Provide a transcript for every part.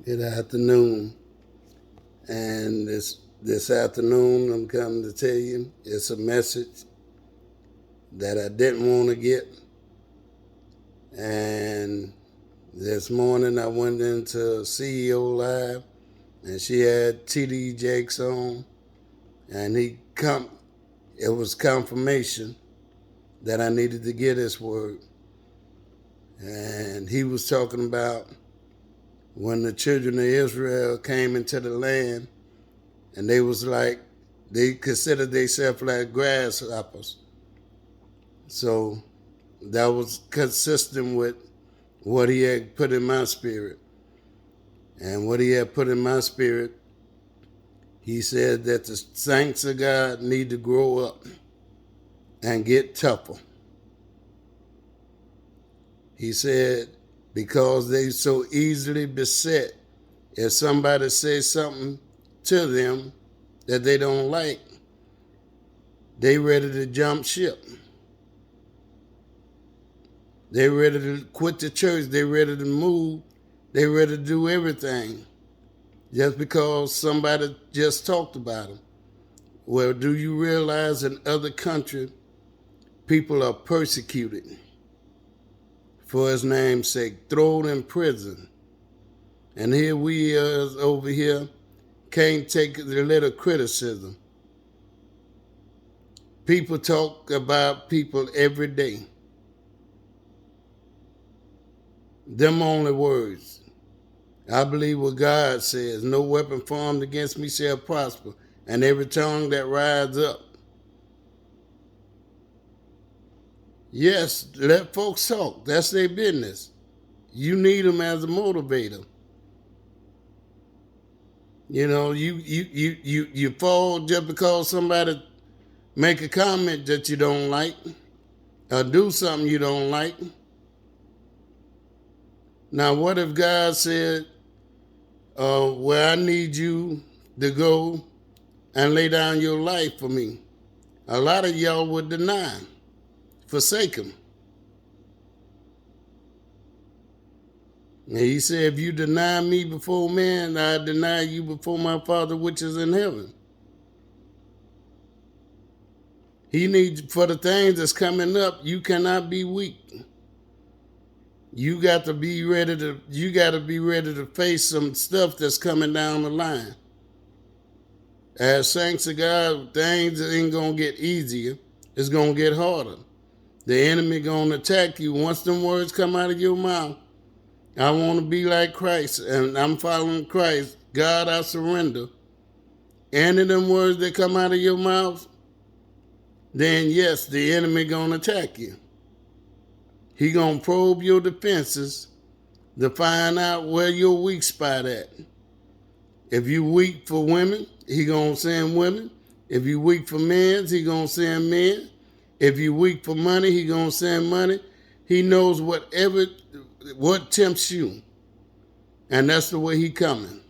Good afternoon. And this afternoon, I'm coming to tell you it's a message that I didn't want to get. And this morning, I went into CEO Live, and she had TD Jakes on, and it was confirmation that I needed to get this word. And he was talking about when the children of Israel came into the land, and they considered themselves like grasshoppers. So that was consistent with what he had put in my spirit. And what he had put in my spirit, he said that the saints of God need to grow up and get tougher. He said, because they so easily beset, if somebody says something to them that they don't like, they ready to jump ship. They ready to quit the church. They ready to move. They ready to do everything just because somebody just talked about them. Well, do you realize in other countries, people are persecuted for his name's sake, thrown in prison. And here we are over here, can't take a little criticism. People talk about people every day. Them only words. I believe what God says, no weapon formed against me shall prosper, and every tongue that rises up. Yes, let folks talk. That's their business. You need them as a motivator. You know, you fall just because somebody make a comment that you don't like or do something you don't like. Now, what if God said, well, I need you to go and lay down your life for me? A lot of y'all would deny, forsake him. And he said, if you deny me before man, I deny you before my Father which is in heaven. He needs, for the things that's coming up, you cannot be weak. You got to be ready to face some stuff that's coming down the line. As saints of God, things ain't gonna get easier. It's gonna get harder. The enemy gonna attack you. Once them words come out of your mouth, I want to be like Christ, and I'm following Christ. God, I surrender. Any of them words that come out of your mouth, then yes, the enemy gonna attack you. He gonna probe your defenses to find out where your weak spot at. If you weak for women, he gonna send women. If you weak for men, he gonna send men. If you weak for money, he gonna send money. He knows what tempts you. And that's the way he coming.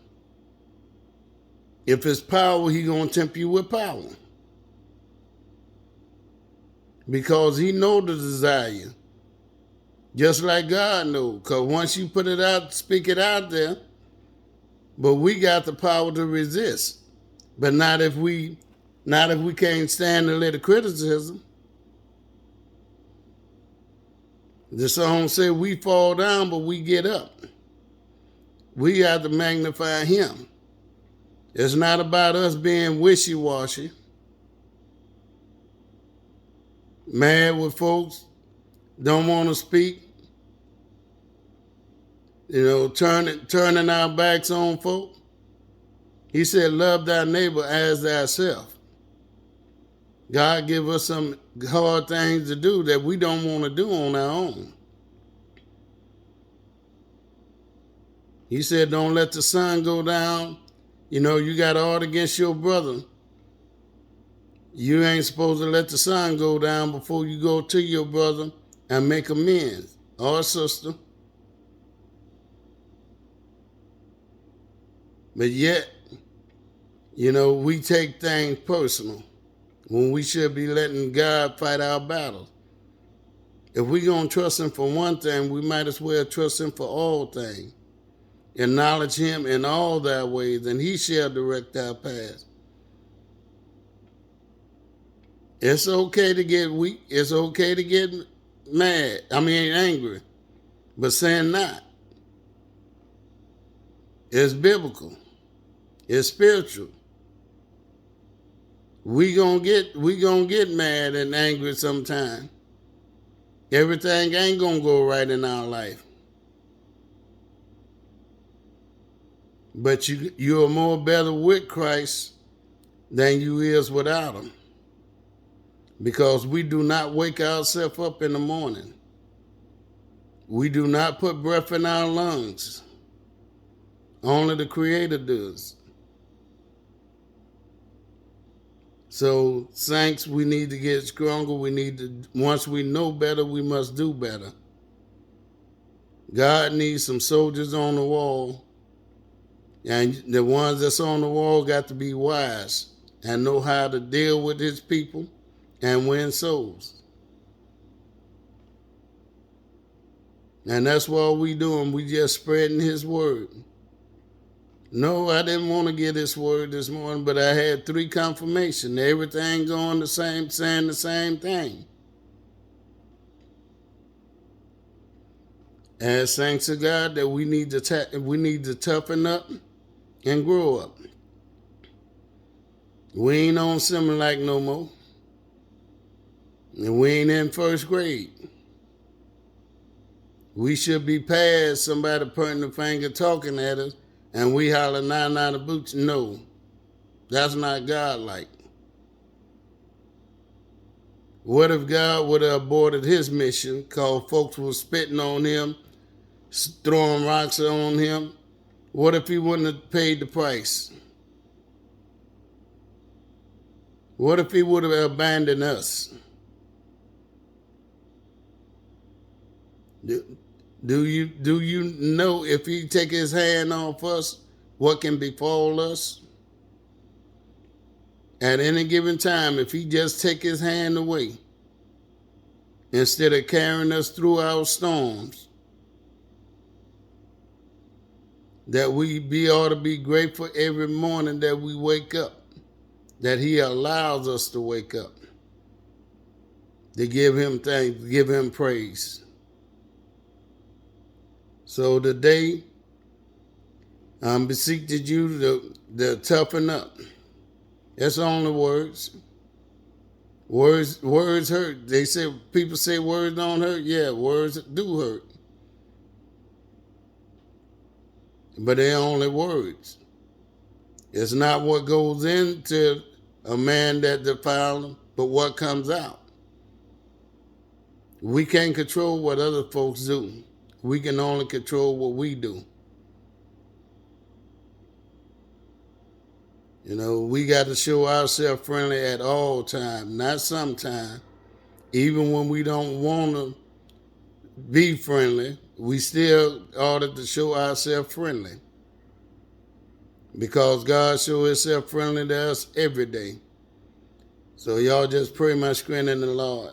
If it's power, he gonna tempt you with power. Because he know the desire. Just like God knows. Because once you put it out, speak it out there, but we got the power to resist. But not if we can't stand a little criticism. The song said we fall down, but we get up. We got to magnify him. It's not about us being wishy-washy, mad with folks, don't want to speak, turning our backs on folk. He said, love thy neighbor as thyself. God give us some hard things to do that we don't want to do on our own. He said, don't let the sun go down. You got art against your brother. You ain't supposed to let the sun go down before you go to your brother and make amends, or sister. But yet, we take things personal when we should be letting God fight our battles. If we're going to trust him for one thing, we might as well trust him for all things. Acknowledge him in all thy ways, and he shall direct our paths. It's okay to get weak. It's okay to get mad. Angry. But sin not. It's biblical. It's spiritual. We gonna get mad and angry sometime. Everything ain't gonna go right in our life. But you're more better with Christ than you is without him. Because we do not wake ourselves up in the morning. We do not put breath in our lungs. Only the Creator does. So, saints, we need to get stronger. Once we know better, we must do better. God needs some soldiers on the wall. And the ones that's on the wall got to be wise and know how to deal with his people and win souls. And that's what we doing. We just spreading his word. No, I didn't want to get this word this morning, but I had 3 confirmations. Everything's on saying the same thing. As saints of God, that we need to toughen up and grow up. We ain't on Similac no more. And we ain't in first grade. We should be past somebody pointing the finger talking at us and we holler, nah, the boots. No, that's not God-like. What if God would have aborted his mission because folks were spitting on him, throwing rocks on him? What if he wouldn't have paid the price? What if he would have abandoned us? Do you know if he take his hand off us, what can befall us? At any given time, if he just take his hand away, instead of carrying us through our storms, that we ought to be grateful every morning that we wake up, that he allows us to wake up, to give him thanks, give him praise. So today, I'm beseeching you to toughen up. That's only words. Words hurt. People say words don't hurt. Yeah, words do hurt. But they're only words. It's not what goes into a man that defiles him, but what comes out. We can't control what other folks do. We can only control what we do. We got to show ourselves friendly at all times, not sometimes. Even when we don't want to be friendly, we still ought to show ourselves friendly. Because God shows himself friendly to us every day. So y'all just pray my strength in the Lord.